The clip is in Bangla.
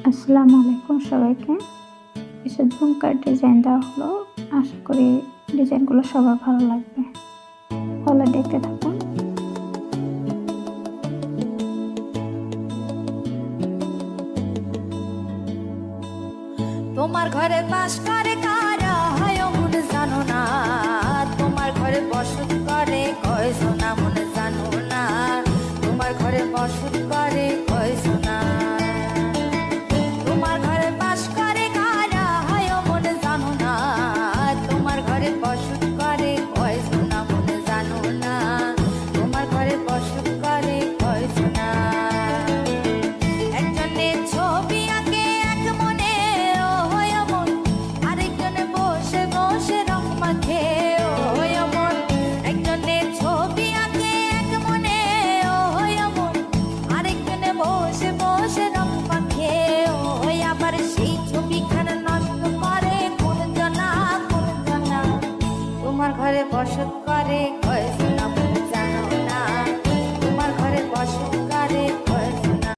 আসসালামু আলাইকুম সবাইকে। কিছু ঝুমকার ডিজাইন দেওয়া হলো। আশা করি ডিজাইনগুলো সবার ভালো লাগবে। তাহলে দেখতে থাকুন। তোমার ঘরে বাস করে কারা হয় মনে জানো না, তোমার ঘরে বসত করে কয়জনা মনে জানো না, তোমার ঘরে বসত করে কয়জনা, তোমার ঘরে বাস করে কারা হয় মনে জানো না, তোমার ঘরে বসত করে কয়জনা মনে জানো না, তোমার ঘরে বসত করে কয়জনা। একজনে ছবি আঁকে এক মনে ও হয় মন, আরেকজনে বসে বসে রং মাখে ও হয় মন। একজনে ছবি আঁকে এক মনে ও হয় মন, আরেকজনে বসে বসে রং মাখে ও হয়। আবার সেই ছবিখানা নষ্ট করে কোন জনা, তোমার ঘরে বসত করে কয়